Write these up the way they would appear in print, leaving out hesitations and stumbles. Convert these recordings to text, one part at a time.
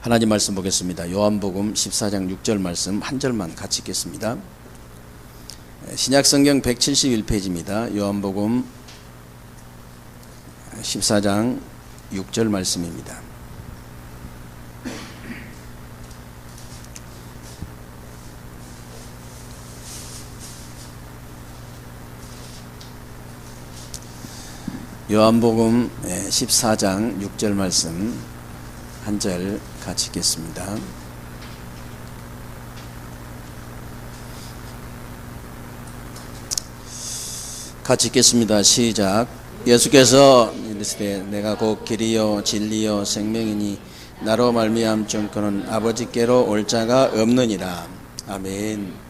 하나님 말씀 보겠습니다. 요한복음 14장 6절 말씀 한 절만 같이 읽겠습니다. 신약성경 171페이지입니다. 요한복음 14장 6절 말씀입니다. 요한복음 14장 6절 말씀 한 절 같이 읽겠습니다. 같이 읽겠습니다. 시작. 예수께서 이르시되 내가 곧 길이요 진리요 생명이니 나로 말미암 정권은 아버지께로 올 자가 없느니라. 아멘.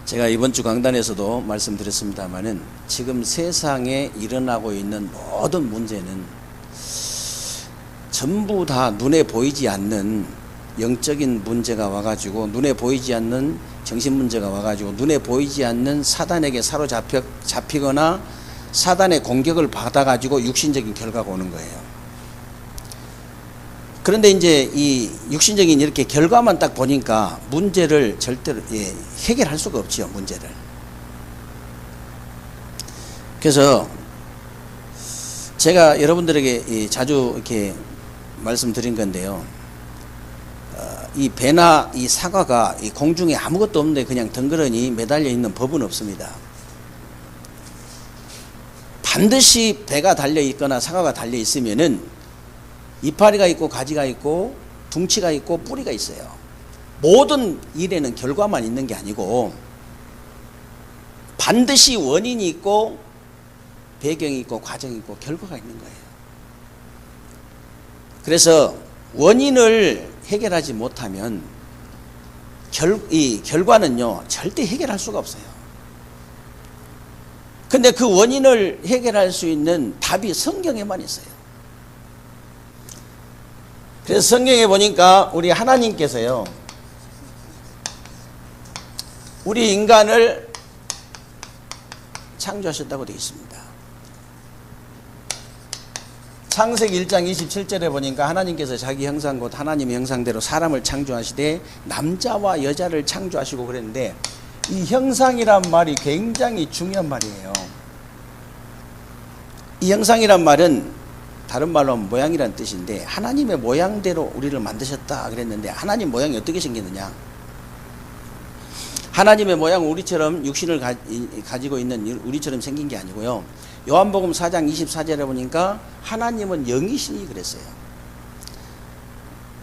제가 이번 주 강단에서도 말씀드렸습니다마는 지금 세상에 일어나고 있는 모든 문제는 전부 다 눈에 보이지 않는 영적인 문제가 와가지고, 눈에 보이지 않는 정신 문제가 와가지고, 눈에 보이지 않는 사단에게 사로잡히거나 사단의 공격을 받아가지고 육신적인 결과가 오는 거예요. 그런데 이제 이 육신적인 이렇게 결과만 딱 보니까 문제를 절대로 해결할 수가 없지요, 문제를. 그래서 제가 여러분들에게 자주 이렇게 말씀드린 건데요. 이 배나 이 사과가 이 공중에 아무것도 없는데 그냥 덩그러니 매달려 있는 법은 없습니다. 반드시 배가 달려 있거나 사과가 달려 있으면은 이파리가 있고 가지가 있고 둥치가 있고 뿌리가 있어요. 모든 일에는 결과만 있는 게 아니고 반드시 원인이 있고 배경이 있고 과정이 있고 결과가 있는 거예요. 그래서 원인을 해결하지 못하면 이 결과는요 절대 해결할 수가 없어요. 근데 그 원인을 해결할 수 있는 답이 성경에만 있어요. 그래서 성경에 보니까 우리 하나님께서요 우리 인간을 창조하셨다고 되어 있습니다. 창세기 1장 27절에 보니까 하나님께서 자기 형상 곧 하나님의 형상대로 사람을 창조하시되 남자와 여자를 창조하시고 그랬는데, 이 형상이란 말이 굉장히 중요한 말이에요. 이 형상이란 말은 다른 말로 하면 모양이라는 뜻인데, 하나님의 모양대로 우리를 만드셨다 그랬는데, 하나님 모양이 어떻게 생겼느냐? 하나님의 모양은 우리처럼 육신을 가지고 있는 우리처럼 생긴 게 아니고요. 요한복음 4장 24절에 보니까 하나님은 영이시니 그랬어요.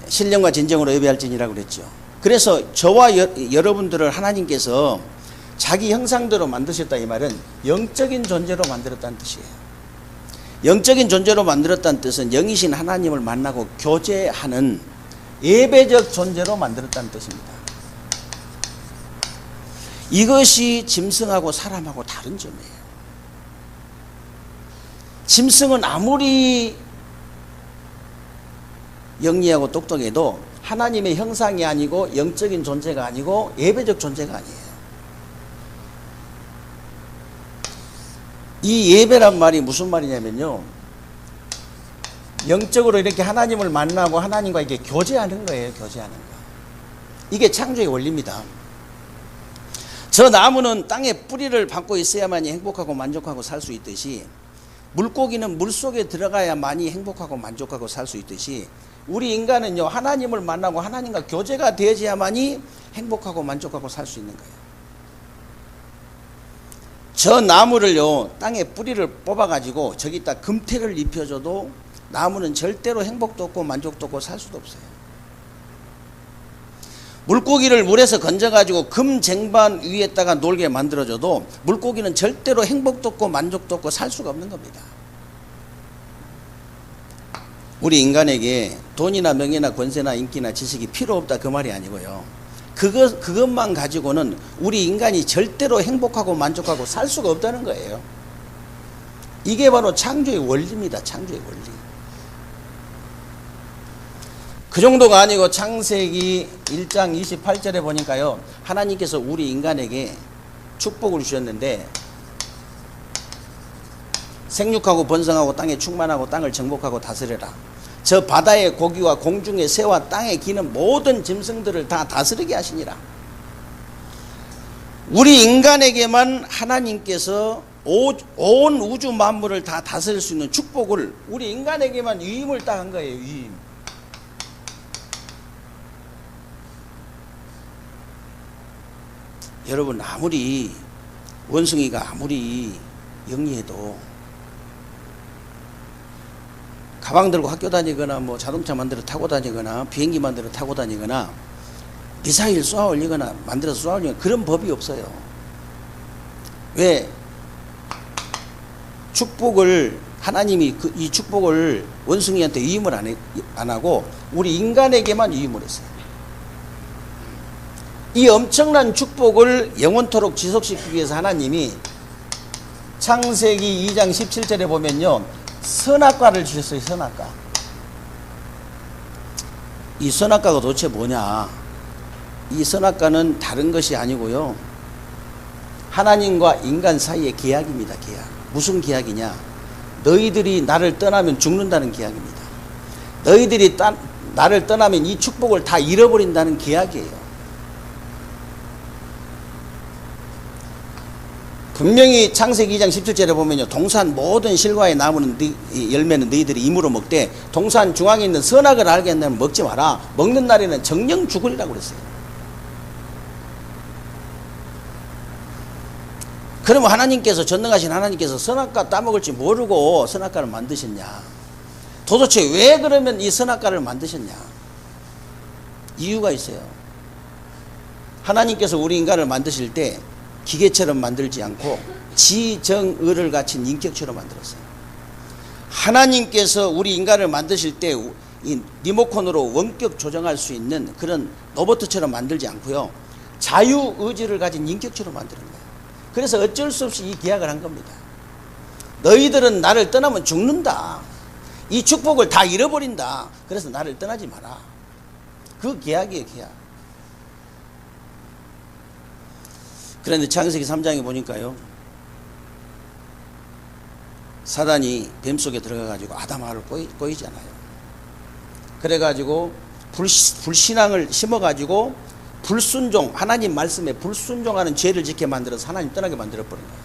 신령과 진정으로 예배할지니라고 그랬죠. 그래서 저와 여러분들을 하나님께서 자기 형상대로 만드셨다, 이 말은 영적인 존재로 만들었다는 뜻이에요. 영적인 존재로 만들었다는 뜻은 영이신 하나님을 만나고 교제하는 예배적 존재로 만들었다는 뜻입니다. 이것이 짐승하고 사람하고 다른 점이에요. 짐승은 아무리 영리하고 똑똑해도 하나님의 형상이 아니고 영적인 존재가 아니고 예배적 존재가 아니에요. 이 예배란 말이 무슨 말이냐면요, 영적으로 이렇게 하나님을 만나고 하나님과 이렇게 교제하는 거예요. 교제하는 거. 이게 창조의 원리입니다. 저 나무는 땅에 뿌리를 받고 있어야만이 행복하고 만족하고 살 수 있듯이, 물고기는 물속에 들어가야만이 행복하고 만족하고 살 수 있듯이, 우리 인간은요 하나님을 만나고 하나님과 교제가 되어야만이 행복하고 만족하고 살 수 있는 거예요. 저 나무를요 땅에 뿌리를 뽑아가지고 저기다 금태를 입혀줘도 나무는 절대로 행복도 없고 만족도 없고 살 수도 없어요. 물고기를 물에서 건져가지고 금 쟁반 위에다가 놀게 만들어줘도 물고기는 절대로 행복도 없고 만족도 없고 살 수가 없는 겁니다. 우리 인간에게 돈이나 명예나 권세나 인기나 지식이 필요 없다, 그 말이 아니고요, 그것만 가지고는 우리 인간이 절대로 행복하고 만족하고 살 수가 없다는 거예요. 이게 바로 창조의 원리입니다. 창조의 원리. 그 정도가 아니고 창세기 1장 28절에 보니까요, 하나님께서 우리 인간에게 축복을 주셨는데 생육하고 번성하고 땅에 충만하고 땅을 정복하고 다스려라. 저 바다의 고기와 공중의 새와 땅에 기는 모든 짐승들을 다 다스리게 하시니라. 우리 인간에게만 하나님께서 온 우주 만물을 다 다스릴 수 있는 축복을 우리 인간에게만 위임을 딱 한 거예요. 위임. 여러분, 아무리 원숭이가 아무리 영리해도 가방 들고 학교 다니거나 뭐 자동차 만들어 타고 다니거나 비행기 만들어 타고 다니거나 미사일 쏘아 올리거나 만들어서 쏘아 올리거나 그런 법이 없어요. 왜? 축복을 하나님이 이 축복을 원숭이한테 위임을 안 하고 우리 인간에게만 위임을 했어요. 이 엄청난 축복을 영원토록 지속시키기 위해서 하나님이 창세기 2장 17절에 보면요, 선악과를 주셨어요. 선악과. 이 선악과가 도대체 뭐냐? 이 선악과는 다른 것이 아니고요, 하나님과 인간 사이의 계약입니다. 계약. 무슨 계약이냐? 너희들이 나를 떠나면 죽는다는 계약입니다. 너희들이 나를 떠나면 이 축복을 다 잃어버린다는 계약이에요. 분명히 창세기 2장 17절에 보면요, 동산 모든 실과의 나무는 열매는 너희들이 임으로 먹되 동산 중앙에 있는 선악을 알게 한다면 먹지 마라. 먹는 날에는 정령 죽으리라고 그랬어요. 그러면 하나님께서, 전능하신 하나님께서 선악과 따먹을지 모르고 선악과를 만드셨냐? 도대체 왜 그러면 이 선악과를 만드셨냐? 이유가 있어요. 하나님께서 우리 인간을 만드실 때 기계처럼 만들지 않고 지정의를 갖춘 인격체로 만들었어요. 하나님께서 우리 인간을 만드실 때 이 리모컨으로 원격 조정할 수 있는 그런 로봇처럼 만들지 않고요, 자유의지를 가진 인격체로 만드는 거예요. 그래서 어쩔 수 없이 이 계약을 한 겁니다. 너희들은 나를 떠나면 죽는다. 이 축복을 다 잃어버린다. 그래서 나를 떠나지 마라. 그 계약이에요, 계약. 그런데 창세기 3장에 보니까요, 사단이 뱀속에 들어가가지고 아담하를 꼬이잖아요. 그래가지고 불신앙을 심어가지고 불순종, 하나님 말씀에 불순종하는 죄를 짓게 만들어서 하나님 떠나게 만들어버린 거예요.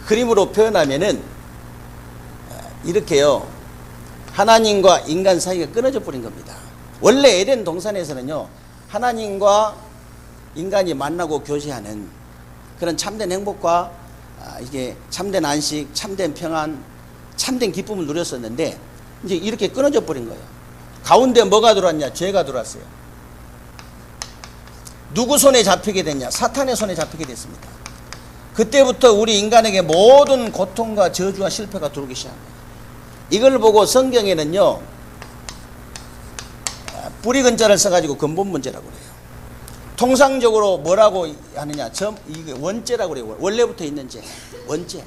그림으로 표현하면은 이렇게요, 하나님과 인간 사이가 끊어져 버린 겁니다. 원래 에덴 동산에서는요, 하나님과 인간이 만나고 교제하는 그런 참된 행복과 이게 참된 안식, 참된 평안, 참된 기쁨을 누렸었는데 이제 이렇게 끊어져 버린 거예요. 가운데 뭐가 들어왔냐? 죄가 들어왔어요. 누구 손에 잡히게 됐냐? 사탄의 손에 잡히게 됐습니다. 그때부터 우리 인간에게 모든 고통과 저주와 실패가 들어오기 시작한 거예요. 이걸 보고 성경에는요, 뿌리 근자를 써가지고 근본 문제라고 그래요. 통상적으로 뭐라고 하느냐? 이게 원죄라고 그래요. 원래부터 있는 죄. 원죄.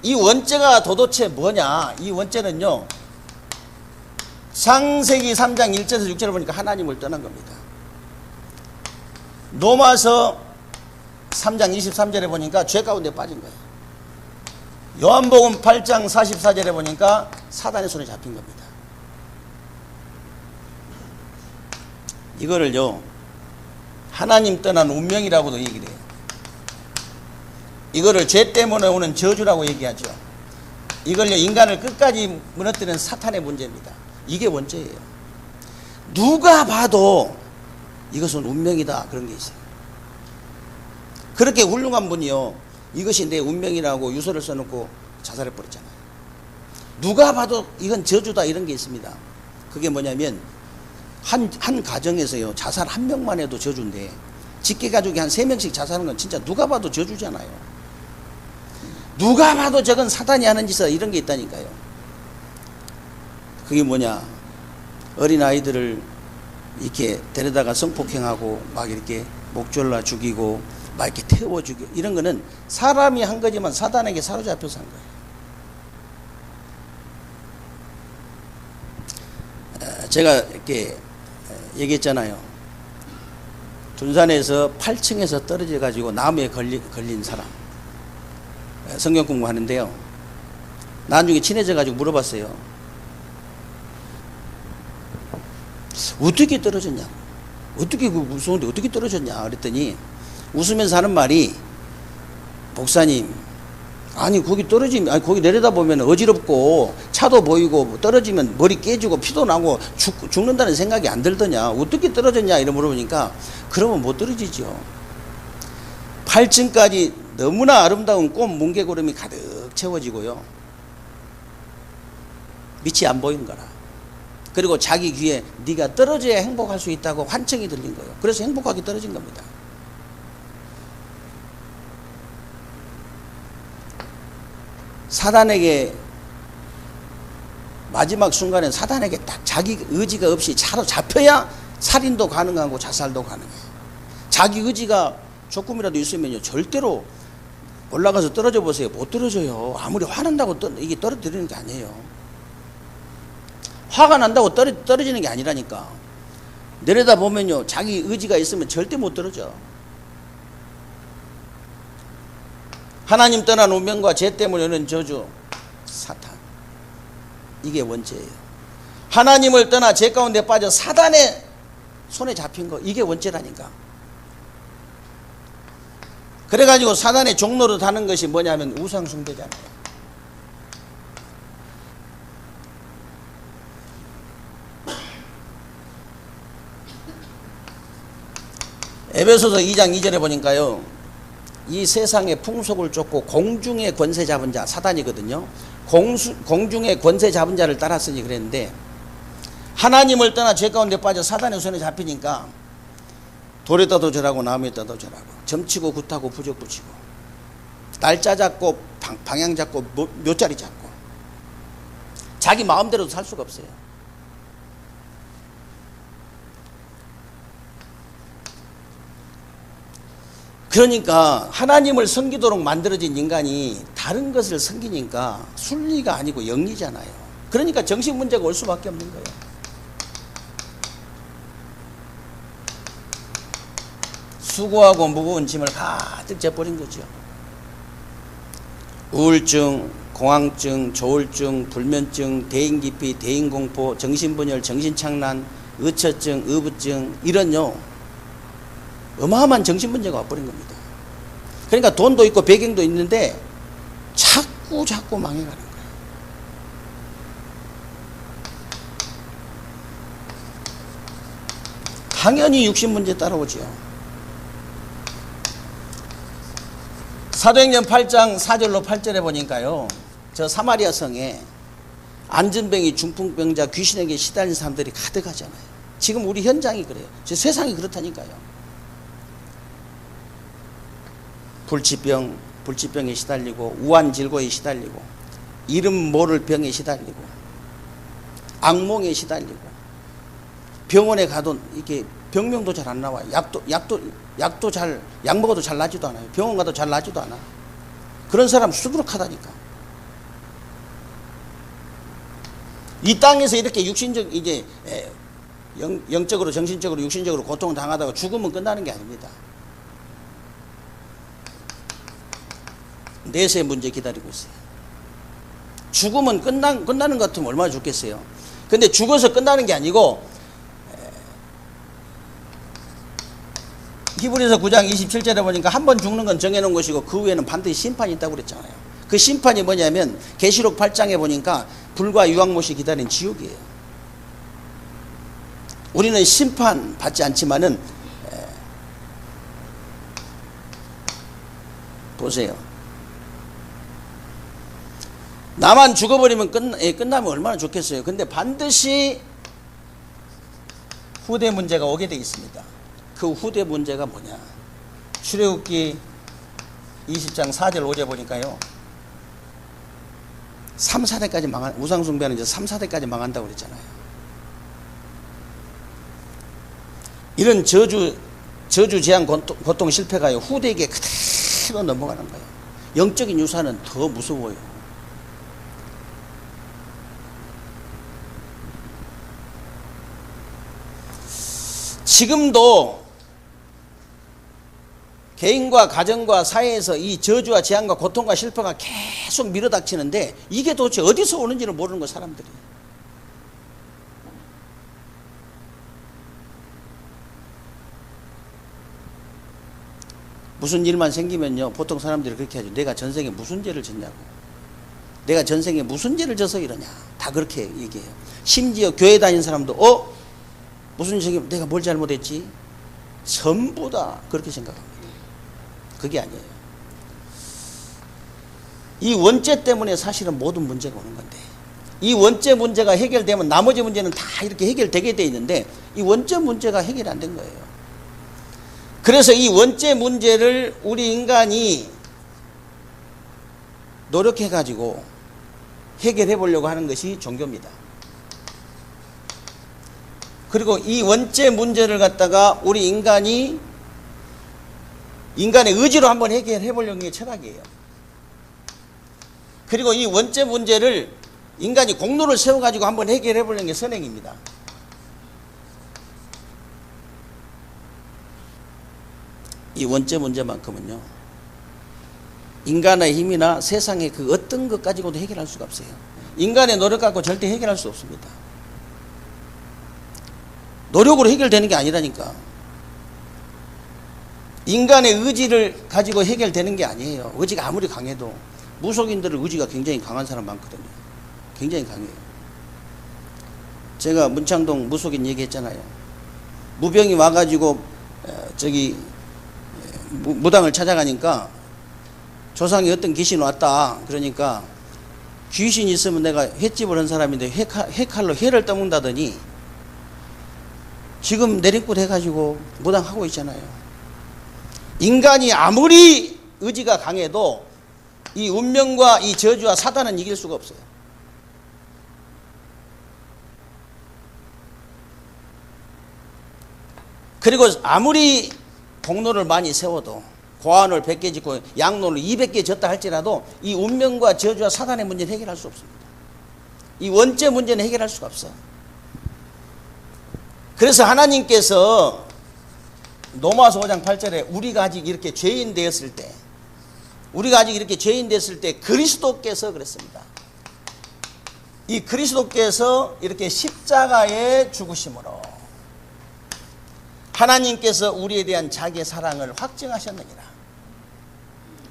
이 원죄가 도대체 뭐냐? 이 원죄는요, 창세기 3장 1절에서 6절을 보니까 하나님을 떠난 겁니다. 로마서 3장 23절에 보니까 죄 가운데 빠진 거예요. 요한복음 8장 44절에 보니까 사단의 손에 잡힌 겁니다. 이거를요, 하나님 떠난 운명이라고도 얘기를 해요. 이거를 죄 때문에 오는 저주라고 얘기하죠. 이걸요, 인간을 끝까지 무너뜨리는 사탄의 문제입니다. 이게 원죄예요. 누가 봐도 이것은 운명이다, 그런 게 있어요. 그렇게 훌륭한 분이요, 이것이 내 운명이라고 유서를 써놓고 자살해 버렸잖아요. 누가 봐도 이건 저주다, 이런 게 있습니다. 그게 뭐냐면 한 가정에서요, 자살 한 명만 해도 저주인데 직계 가족이 한 3명씩 자살하는 건 진짜 누가 봐도 저주잖아요. 누가 봐도 저건 사단이 하는 짓이다, 이런 게 있다니까요. 그게 뭐냐? 어린아이들을 이렇게 데려다가 성폭행하고 막 이렇게 목 졸라 죽이고 막 이렇게 태워 죽이고, 이런 거는 사람이 한 거지만 사단에게 사로잡혀서 한 거예요. 제가 이렇게 얘기했잖아요. 둔산에서 8층에서 떨어져 가지고 나무에 걸린 사람 성경 공부하는데요. 나중에 친해져 가지고 물어봤어요. 어떻게 떨어졌냐? 어떻게 그 무서운데 어떻게 떨어졌냐? 그랬더니 웃으면서 하는 말이, 목사님, 아니 거기 떨어지면, 아니 거기 내려다 보면 어지럽고 차도 보이고 떨어지면 머리 깨지고 피도 나고 죽는다는 생각이 안 들더냐? 어떻게 떨어졌냐? 이러 물어보니까, 그러면 못 떨어지죠. 8층까지 너무나 아름다운 꽃 뭉게구름이 가득 채워지고요, 밑이 안 보이는 거라. 그리고 자기 귀에 네가 떨어져야 행복할 수 있다고 환청이 들린 거예요. 그래서 행복하게 떨어진 겁니다. 사단에게, 마지막 순간에 사단에게 딱 자기 의지가 없이 차로 잡혀야 살인도 가능하고 자살도 가능해요. 자기 의지가 조금이라도 있으면요, 절대로 올라가서 떨어져 보세요. 못 떨어져요. 아무리 화난다고 이게 떨어뜨리는 게 아니에요. 화가 난다고 떨어지는 게 아니라니까. 내려다 보면요, 자기 의지가 있으면 절대 못 떨어져. 하나님 떠난 운명과 죄 때문에 오는 저주, 사탄, 이게 원죄예요. 하나님을 떠나 죄 가운데 빠져 사단의 손에 잡힌 거, 이게 원죄라니까. 그래가지고 사단의 종로로 다는 것이 뭐냐면 우상 숭배잖아요. 에베소서 2장 2절에 보니까요, 이 세상의 풍속을 쫓고 공중의 권세 잡은 자, 사단이거든요. 공중의 권세 잡은 자를 따랐으니 그랬는데, 하나님을 떠나 죄 가운데 빠져 사단의 손에 잡히니까 돌에다 도절하고 나무에다 도절하고 점치고 굿하고 부적 붙이고 날짜 잡고 방향 잡고 묘자리 잡고 자기 마음대로도 살 수가 없어요. 그러니까 하나님을 섬기도록 만들어진 인간이 다른 것을 섬기니까 순리가 아니고 영리잖아요. 그러니까 정신 문제가 올 수밖에 없는 거예요. 수고하고 무거운 짐을 가득 져버린 거죠. 우울증, 공황증, 조울증, 불면증, 대인기피, 대인공포, 정신분열, 정신착란, 의처증, 의부증, 이런요, 어마어마한 정신문제가 와버린 겁니다. 그러니까 돈도 있고 배경도 있는데 자꾸 망해가는 거예요. 당연히 육신문제 따라오죠. 사도행전 8장 4절로 8절에 보니까요, 저 사마리아 성에 안전병이, 중풍병자, 귀신에게 시달린 사람들이 가득하잖아요. 지금 우리 현장이 그래요. 세상이 그렇다니까요. 불치병에 시달리고, 우환질고에 시달리고, 이름 모를 병에 시달리고, 악몽에 시달리고, 병원에 가도 이게 병명도 잘 안 나와요. 약도 잘, 약 먹어도 잘 나지도 않아요. 병원 가도 잘 나지도 않아. 그런 사람 수두룩하다니까. 이 땅에서 이렇게 육신적, 이제 영적으로, 정신적으로, 육신적으로 고통을 당하다가 죽으면 끝나는 게 아닙니다. 내세 문제 기다리고 있어요. 죽으면 끝나는 것 같으면 얼마나 좋겠어요. 근데 죽어서 끝나는 게 아니고, 히브리서 9장 27절에 보니까 한 번 죽는 건 정해놓은 것이고 그 후에는 반드시 심판이 있다고 그랬잖아요. 그 심판이 뭐냐면 계시록 8장에 보니까 불과 유황못이 기다린 지옥이에요. 우리는 심판 받지 않지만은, 보세요. 나만 죽어버리면 끝나면 얼마나 좋겠어요. 근데 반드시 후대 문제가 오게 돼 있습니다. 그 후대 문제가 뭐냐? 출애굽기 20장 4절 5절 보니까요, 3, 4대까지 우상 숭배는 이제 3, 4대까지 망한다고 그랬잖아요. 이런 저주, 재앙, 고통, 실패가요, 후대에게 그대로 넘어가는 거예요. 영적인 유산은 더 무서워요. 지금도 개인과 가정과 사회에서 이 저주와 재앙과 고통과 실패가 계속 밀어닥치는데 이게 도대체 어디서 오는지를 모르는 거 사람들이. 무슨 일만 생기면요 보통 사람들이 그렇게 하죠. 내가 전생에 무슨 죄를 졌냐고. 내가 전생에 무슨 죄를 져서 이러냐. 다 그렇게 얘기해요. 심지어 교회 다니는 사람도 무슨 죄 내가 뭘 잘못했지? 전부 다 그렇게 생각합니다. 그게 아니에요. 이 원죄 때문에 사실은 모든 문제가 오는 건데 이 원죄 문제가 해결되면 나머지 문제는 다 이렇게 해결되게 돼 있는데 이 원죄 문제가 해결이 안 된 거예요. 그래서 이 원죄 문제를 우리 인간이 노력해 가지고 해결해 보려고 하는 것이 종교입니다. 그리고 이 원죄 문제를 갖다가 우리 인간이 인간의 의지로 한번 해결해 보려는 게 철학이에요. 그리고 이 원죄 문제를 인간이 공로를 세워 가지고 한번 해결해 보려는 게 선행입니다. 이 원죄 문제만큼은요 인간의 힘이나 세상의 그 어떤 것 가지고도 해결할 수가 없어요. 인간의 노력 갖고 절대 해결할 수 없습니다. 노력으로 해결되는 게 아니라니까. 인간의 의지를 가지고 해결되는 게 아니에요. 의지가 아무리 강해도 무속인들은 의지가 굉장히 강한 사람 많거든요. 굉장히 강해요. 제가 문창동 무속인 얘기했잖아요. 무병이 와가지고 무당을 찾아가니까 조상에 어떤 귀신이 왔다. 그러니까 귀신이 있으면 내가 횟집을 한 사람인데 회칼로 회를 떠먹다더니 지금 내리꽂 해가지고 무당하고 있잖아요. 인간이 아무리 의지가 강해도 이 운명과 이 저주와 사단은 이길 수가 없어요. 그리고 아무리 공로를 많이 세워도 고안을 100개 짓고 양로를 200개 졌다 할지라도 이 운명과 저주와 사단의 문제는 해결할 수 없습니다. 이 원죄 문제는 해결할 수가 없어. 그래서 하나님께서 로마서 5장 8절에 우리가 아직 이렇게 죄인 되었을 때 그리스도께서 그랬습니다. 이 그리스도께서 이렇게 십자가에 죽으심으로 하나님께서 우리에 대한 자기의 사랑을 확증하셨느니라.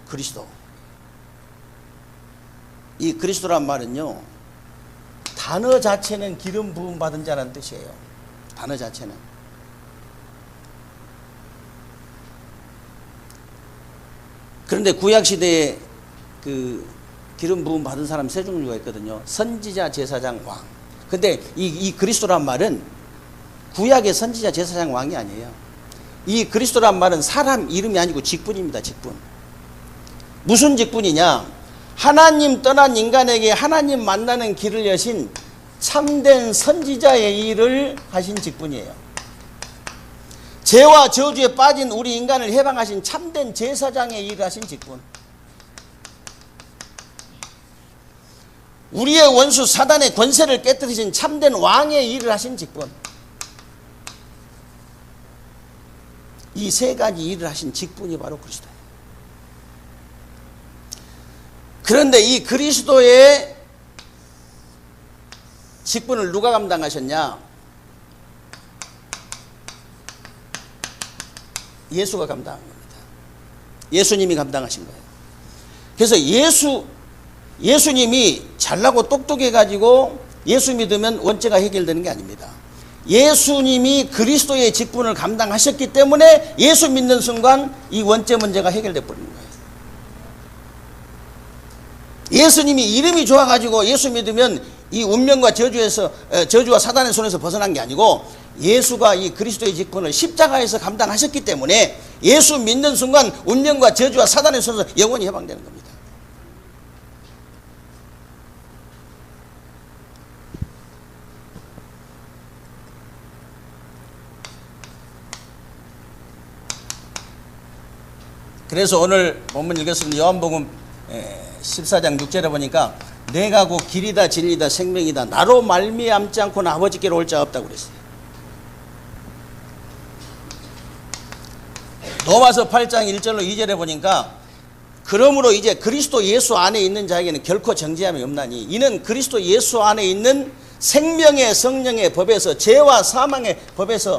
그리스도. 이 그리스도란 말은요 단어 자체는 기름 부음 받은 자라는 뜻이에요. 단어 자체는. 그런데 구약시대에 그 기름 부음 받은 사람 세 종류가 있거든요. 선지자, 제사장, 왕. 근데 이 그리스도란 말은 구약의 선지자, 제사장, 왕이 아니에요. 이 그리스도란 말은 사람 이름이 아니고 직분입니다. 직분. 무슨 직분이냐? 하나님 떠난 인간에게 하나님 만나는 길을 여신 참된 선지자의 일을 하신 직분이에요. 죄와 저주에 빠진 우리 인간을 해방하신 참된 제사장의 일을 하신 직분. 우리의 원수 사단의 권세를 깨뜨리신 참된 왕의 일을 하신 직분. 이 세 가지 일을 하신 직분이 바로 그리스도예요. 그런데 이 그리스도의 직분을 누가 감당하셨냐? 예수가 감당한 겁니다. 예수님이 감당하신 거예요. 그래서 예수님이 잘나고 똑똑해가지고 예수 믿으면 원죄가 해결되는 게 아닙니다. 예수님이 그리스도의 직분을 감당하셨기 때문에 예수 믿는 순간 이 원죄 문제가 해결돼 버리는 거예요. 예수님이 이름이 좋아가지고 예수 믿으면 이 운명과 저주와 사단의 손에서 벗어난 게 아니고 예수가 이 그리스도의 직분을 십자가에서 감당하셨기 때문에 예수 믿는 순간 운명과 저주와 사단의 손에서 영원히 해방되는 겁니다. 그래서 오늘 본문 읽었습니다. 요한복음 14장 6절에 보니까 내가 곧 길이다 진리다 생명이다 나로 말미암지 않고는 아버지께로 올 자 없다고 그랬어요. 로마서 8장 1절로 2절에 보니까 그러므로 이제 그리스도 예수 안에 있는 자에게는 결코 정죄함이 없나니 이는 그리스도 예수 안에 있는 생명의 성령의 법에서 죄와 사망의 법에서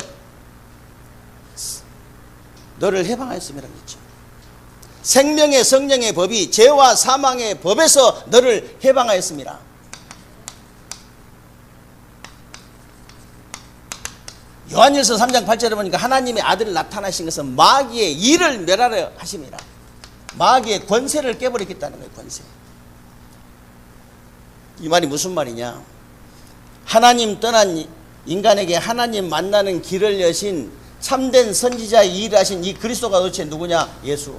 너를 해방하였음이라고 했죠. 생명의 성령의 법이 죄와 사망의 법에서 너를 해방하였습니다. 요한일서 3장 8절에 보니까 하나님의 아들이 나타나신 것은 마귀의 일을 멸하려 하심이라. 마귀의 권세를 깨버리겠다는 거예요. 권세. 이 말이 무슨 말이냐, 하나님 떠난 인간에게 하나님 만나는 길을 여신 참된 선지자의 일을 하신 이 그리스도가 도대체 누구냐? 예수.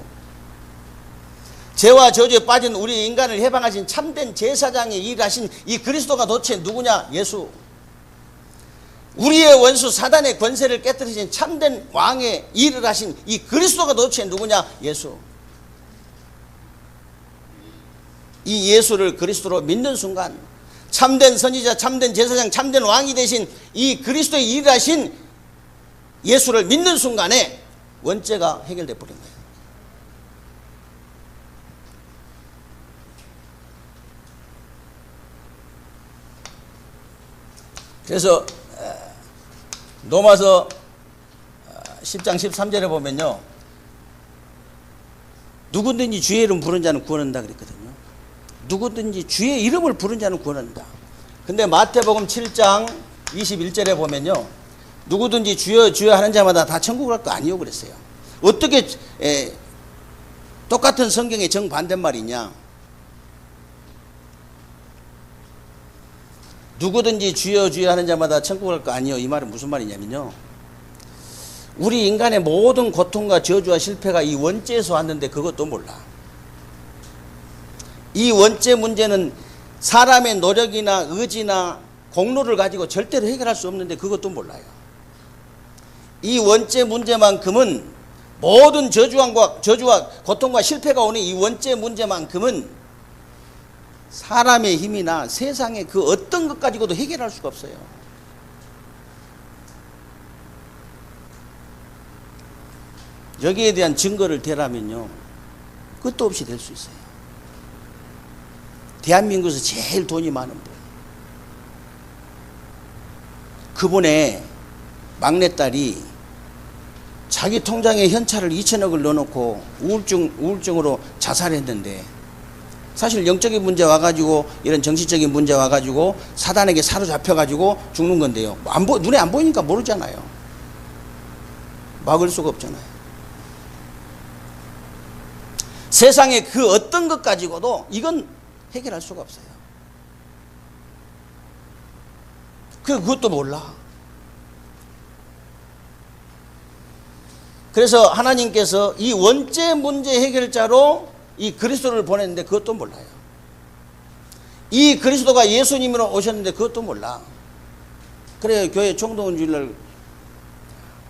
죄와 저주에 빠진 우리 인간을 해방하신 참된 제사장의 일을 하신 이 그리스도가 도대체 누구냐? 예수. 우리의 원수 사단의 권세를 깨뜨리신 참된 왕의 일을 하신 이 그리스도가 도대체 누구냐? 예수. 이 예수를 그리스도로 믿는 순간 참된 선지자, 참된 제사장, 참된 왕이 되신 이 그리스도의 일을 하신 예수를 믿는 순간에 원죄가 해결돼 버린 거예요. 그래서 로마서 10장 13절에 보면요, 누구든지 주의 이름 부른 자는 구원한다 그랬거든요. 누구든지 주의 이름을 부른 자는 구원한다. 근데 마태복음 7장 21절에 보면요, 누구든지 주여 주여 하는 자마다 다 천국 갈 거 아니요 그랬어요. 어떻게 똑같은 성경의 정반대말이냐. 누구든지 주여 주여 하는 자마다 천국 갈 거 아니요, 이 말은 무슨 말이냐면요, 우리 인간의 모든 고통과 저주와 실패가 이 원죄에서 왔는데 그것도 몰라. 이 원죄 문제는 사람의 노력이나 의지나 공로를 가지고 절대로 해결할 수 없는데 그것도 몰라요. 이 원죄 문제만큼은, 모든 저주와 고통과 실패가 오는 이 원죄 문제만큼은 사람의 힘이나 세상의 그 어떤 것 가지고도 해결할 수가 없어요. 여기에 대한 증거를 대라면요, 끝도 없이 될 수 있어요. 대한민국에서 제일 돈이 많은 분, 그분의 막내딸이 자기 통장에 현찰을 2천억을 넣어놓고 우울증으로 자살했는데, 사실 영적인 문제 와가지고 이런 정신적인 문제 와가지고 사단에게 사로잡혀가지고 죽는 건데요, 눈에 안 보이니까 모르잖아요. 막을 수가 없잖아요. 세상에 그 어떤 것 가지고도 이건 해결할 수가 없어요. 그것도 몰라. 그래서 하나님께서 이 원죄 문제 해결자로 이 그리스도를 보냈는데 그것도 몰라요. 이 그리스도가 예수님으로 오셨는데 그것도 몰라. 그래요. 교회 총동원 주일날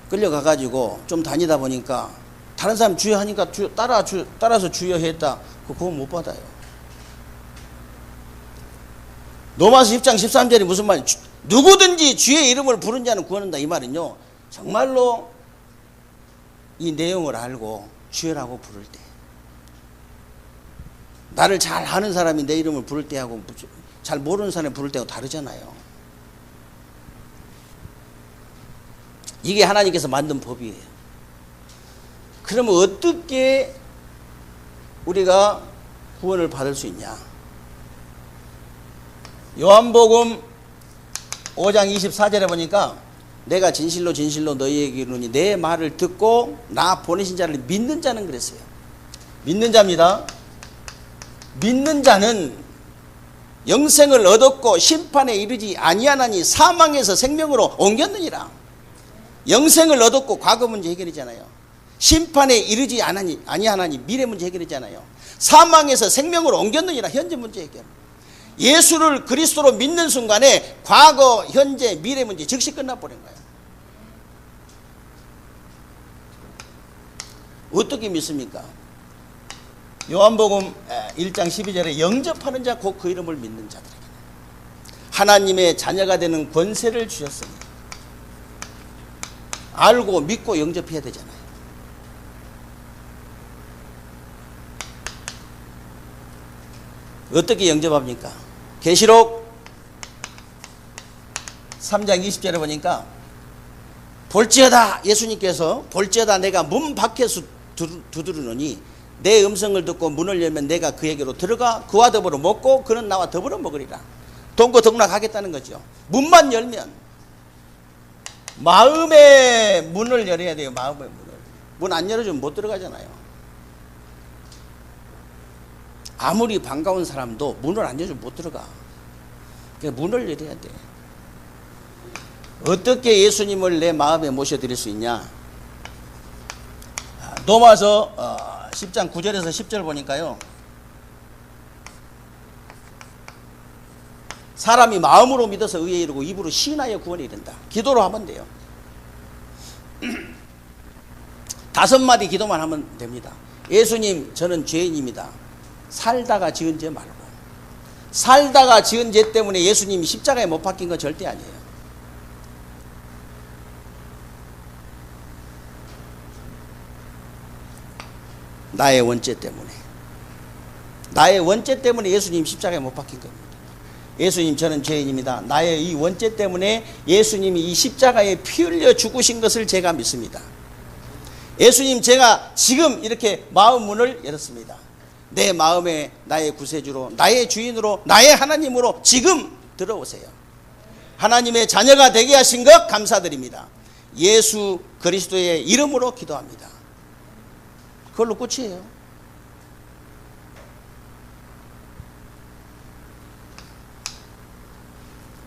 끌려가가지고 좀 다니다 보니까 다른 사람 주여 하니까 따라서 주여 했다. 그거 못 받아요. 로마서 10장 13절이 무슨 말이에요? 누구든지 주의 이름을 부른 자는 구원한다. 이 말은요, 정말로 이 내용을 알고 주여라고 부를 때, 나를 잘 아는 사람이 내 이름을 부를 때하고 잘 모르는 사람이 부를 때하고 다르잖아요. 이게 하나님께서 만든 법이에요. 그러면 어떻게 우리가 구원을 받을 수 있냐? 요한복음 5장 24절에 보니까 내가 진실로 진실로 너희에게 이르노니 내 말을 듣고 나 보내신 자를 믿는 자는 그랬어요. 믿는 자입니다. 믿는 자는 영생을 얻었고 심판에 이르지 아니하나니 사망에서 생명으로 옮겼느니라. 영생을 얻었고 과거 문제 해결이잖아요. 심판에 이르지 아니하나니 미래 문제 해결이잖아요. 사망에서 생명으로 옮겼느니라. 현재 문제 해결. 예수를 그리스도로 믿는 순간에 과거, 현재, 미래 문제 즉시 끝나버린 거예요. 어떻게 믿습니까? 요한복음 1장 12절에 영접하는 자 곧 그 이름을 믿는 자들에게는 하나님의 자녀가 되는 권세를 주셨습니다. 알고 믿고 영접해야 되잖아요. 어떻게 영접합니까? 계시록 3장 20절에 보니까 볼지어다, 예수님께서 볼지어다 내가 문 밖에서 두드리노니 내 음성을 듣고 문을 열면 내가 그에게로 들어가 그와 더불어 먹고 그는 나와 더불어 먹으리라. 동거동락하겠다는 거죠. 문만 열면. 마음의 문을 열어야 돼요. 마음의 문을. 문 안 열어주면 못 들어가잖아요. 아무리 반가운 사람도 문을 안 열어주면 못 들어가. 그러니까 문을 열어야 돼. 어떻게 예수님을 내 마음에 모셔드릴 수 있냐? 로마서 10장 9절에서 10절 보니까요, 사람이 마음으로 믿어서 의에 이르고 입으로 시인하여 구원에 이른다. 기도로 하면 돼요. 5마디 기도만 하면 됩니다. 예수님, 저는 죄인입니다. 살다가 지은 죄 말고. 살다가 지은 죄 때문에 예수님이 십자가에 못 박힌 건 절대 아니에요. 나의 원죄 때문에. 나의 원죄 때문에 예수님 십자가에 못 박힌 겁니다. 예수님, 저는 죄인입니다. 나의 이 원죄 때문에 예수님이 이 십자가에 피 흘려 죽으신 것을 제가 믿습니다. 예수님, 제가 지금 이렇게 마음 문을 열었습니다. 내 마음에 나의 구세주로, 나의 주인으로, 나의 하나님으로 지금 들어오세요. 하나님의 자녀가 되게 하신 것 감사드립니다. 예수 그리스도의 이름으로 기도합니다. 그걸로 끝이에요.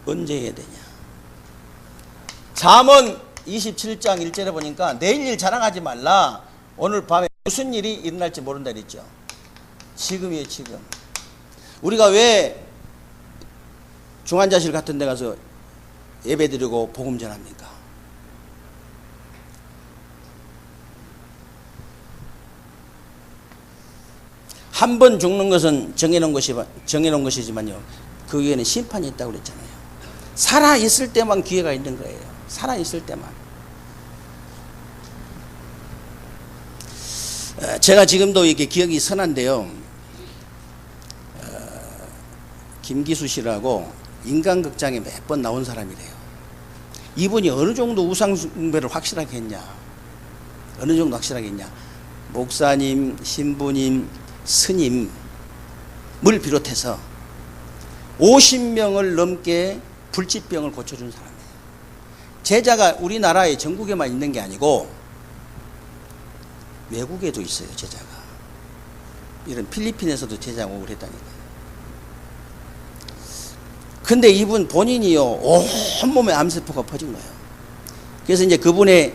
언제 해야 되냐? 잠언 27장 1절에 보니까 내일 일 자랑하지 말라. 오늘 밤에 무슨 일이 일어날지 모른다 그랬죠. 지금이에요, 지금. 우리가 왜 중환자실 같은 데 가서 예배 드리고 복음 전합니까? 한 번 죽는 것은 정해놓은 것이지만요, 그 위에는 심판이 있다고 그랬잖아요. 살아있을 때만 기회가 있는 거예요. 살아있을 때만. 제가 지금도 이렇게 기억이 선한데요, 김기수 씨라고 인간극장에 몇 번 나온 사람이래요. 이분이 어느 정도 우상숭배를 확실하게 했냐, 어느 정도 확실하게 했냐, 목사님, 신부님, 스님을 비롯해서 50명을 넘게 불치병을 고쳐준 사람이에요. 제자가 우리나라에 전국에만 있는 게 아니고 외국에도 있어요, 제자가. 이런 필리핀에서도 제자가 오고 그랬다니까요. 근데 이분 본인이요, 온몸에 암세포가 퍼진 거예요. 그래서 이제 그분의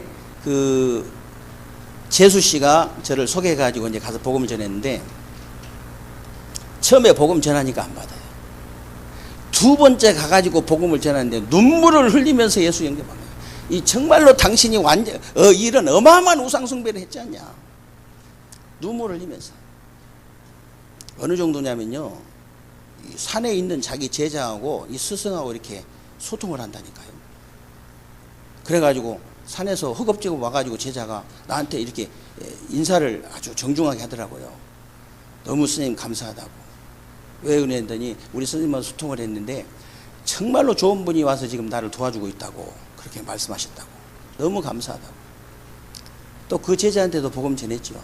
재수 씨가 저를 소개해가지고 이제 가서 복음을 전했는데, 처음에 복음 전하니까 안 받아요. 두 번째 가가지고 복음을 전하는데 눈물을 흘리면서 예수 영접한 거예요. 이 정말로 당신이 완전 이런 어마어마한 우상숭배를 했지 않냐. 눈물을 흘리면서. 어느 정도냐면요, 이 산에 있는 자기 제자하고 이 스승하고 이렇게 소통을 한다니까요. 그래가지고 산에서 허겁지겁 와가지고 제자가 나한테 이렇게 인사를 아주 정중하게 하더라고요. 너무 스님 감사하다고. 왜 그랬더니 우리 스님하고 소통을 했는데 정말로 좋은 분이 와서 지금 나를 도와주고 있다고 그렇게 말씀하셨다고. 너무 감사하다고. 또 그 제자한테도 복음 전했죠.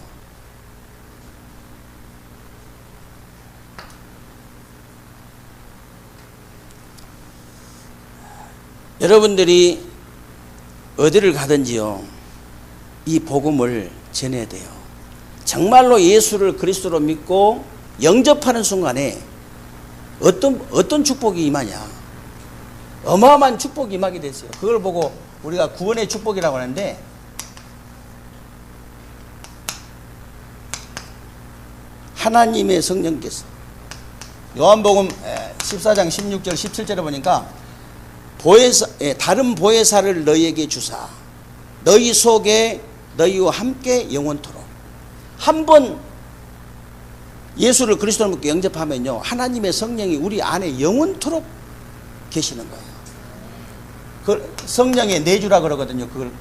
여러분들이 어디를 가든지요, 이 복음을 전해야 돼요. 정말로 예수를 그리스도로 믿고 영접하는 순간에 어떤 축복이 임하냐, 어마어마한 축복이 임하게 됐어요. 그걸 보고 우리가 구원의 축복이라고 하는데, 하나님의 성령께서 요한복음 14장 16절 17절에 보니까 다른 보혜사를 너희에게 주사 너희 속에 너희와 함께 영원토록. 한번 예수를 그리스도로 믿고 영접하면요, 하나님의 성령이 우리 안에 영원토록 계시는 거예요. 그 성령의 내주라 그러거든요. 그걸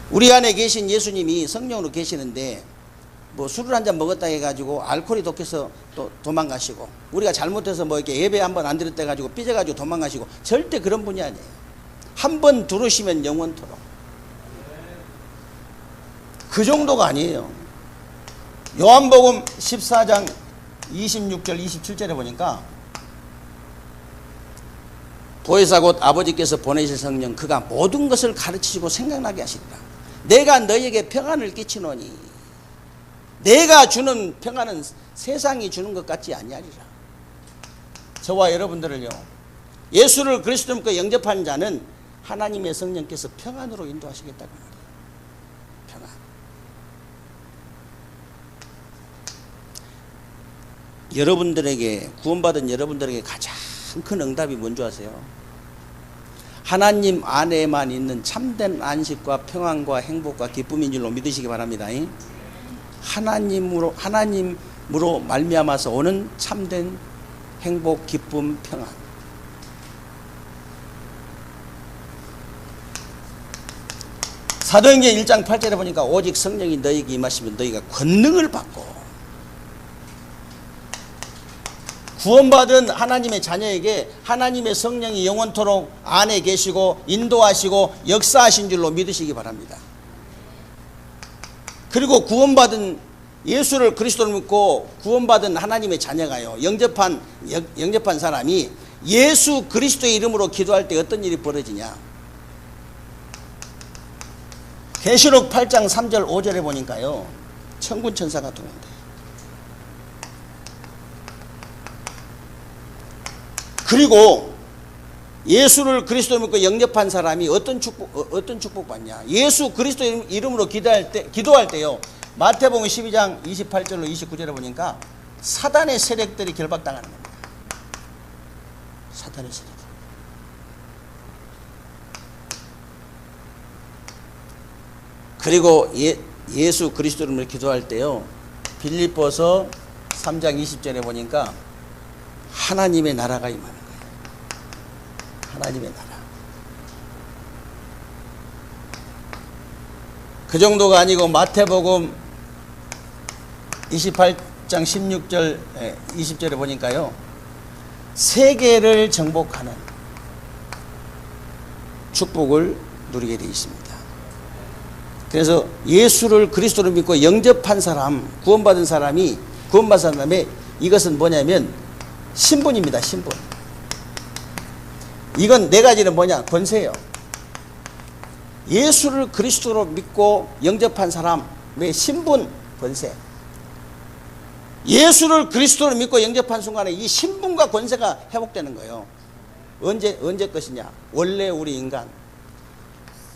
우리 안에 계신 예수님이 성령으로 계시는데, 뭐 술을 한 잔 먹었다 해가지고 알코올이 독해서 또 도망가시고, 우리가 잘못해서 뭐 이렇게 예배 한번 안 드렸다 해가지고 삐져가지고 도망가시고, 절대 그런 분이 아니에요. 한 번 들으시면 영원토록. 그 정도가 아니에요. 요한복음 14장 26절 27절에 보니까, 보혜사 곧 아버지께서 보내실 성령 그가 모든 것을 가르치시고 생각나게 하시리라. 내가 너희에게 평안을 끼치노니 내가 주는 평안은 세상이 주는 것 같지 아니하리라. 저와 여러분들을요, 예수를 그리스도 믿고 영접한 자는 하나님의 성령께서 평안으로 인도하시겠다고 말이에요. 평안. 여러분들에게, 구원받은 여러분들에게 가장 큰 응답이 뭔지 아세요? 하나님 안에만 있는 참된 안식과 평안과 행복과 기쁨인 줄로 믿으시기 바랍니다. 하나님으로 말미암아서 오는 참된 행복, 기쁨, 평안. 사도행전 1장 8절에 보니까 오직 성령이 너희에게 임하시면 너희가 권능을 받고, 구원받은 하나님의 자녀에게 하나님의 성령이 영원토록 안에 계시고 인도하시고 역사하신 줄로 믿으시기 바랍니다. 그리고 구원받은, 예수를 그리스도를 믿고 구원받은 하나님의 자녀가요, 영접한 사람이 예수 그리스도의 이름으로 기도할 때 어떤 일이 벌어지냐? 계시록 8장 3절 5절에 보니까요, 천군 천사가 동행돼요. 그리고 예수를 그리스도 믿고 영접한 사람이 어떤 축복 받냐? 예수 그리스도 이름으로 기도할 때요, 마태복음 12장 28절로 29절에 보니까 사단의 세력들이 결박당하는 겁니다. 사단의 세력. 그리고 예수 그리스도 이름으로 기도할 때요, 빌립보서 3장 20절에 보니까 하나님의 나라가 임하는 거예요. 하나님의 나라. 그 정도가 아니고 마태복음 28장 16절 20절에 보니까요, 세계를 정복하는 축복을 누리게 되어 있습니다. 그래서 예수를 그리스도를 믿고 영접한 사람, 구원받은 사람의 이것은 뭐냐면 신분입니다. 신분. 이건 네 가지는 뭐냐? 권세예요. 예수를 그리스도로 믿고 영접한 사람의 신분, 권세. 예수를 그리스도로 믿고 영접한 순간에 이 신분과 권세가 회복되는 거예요. 언제 것이냐? 원래 우리 인간.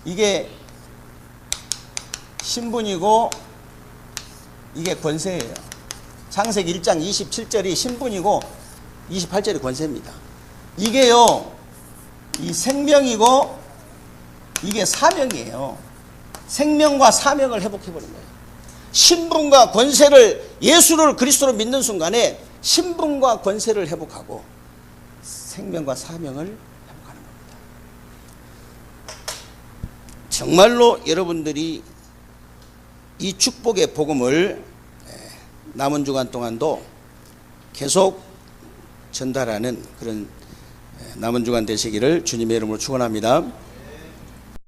이게 신분이고 이게 권세예요. 창세기 1장 27절이 신분이고 28절이 권세입니다. 이게요, 이 생명이고 이게 사명이에요. 생명과 사명을 회복해버린 거예요. 신분과 권세를, 예수를 그리스도로 믿는 순간에 신분과 권세를 회복하고 생명과 사명을 회복하는 겁니다. 정말로 여러분들이 이 축복의 복음을 남은 주간 동안도 계속 전달하는 그런 남은 주간 되시기를 주님의 이름으로 축원합니다.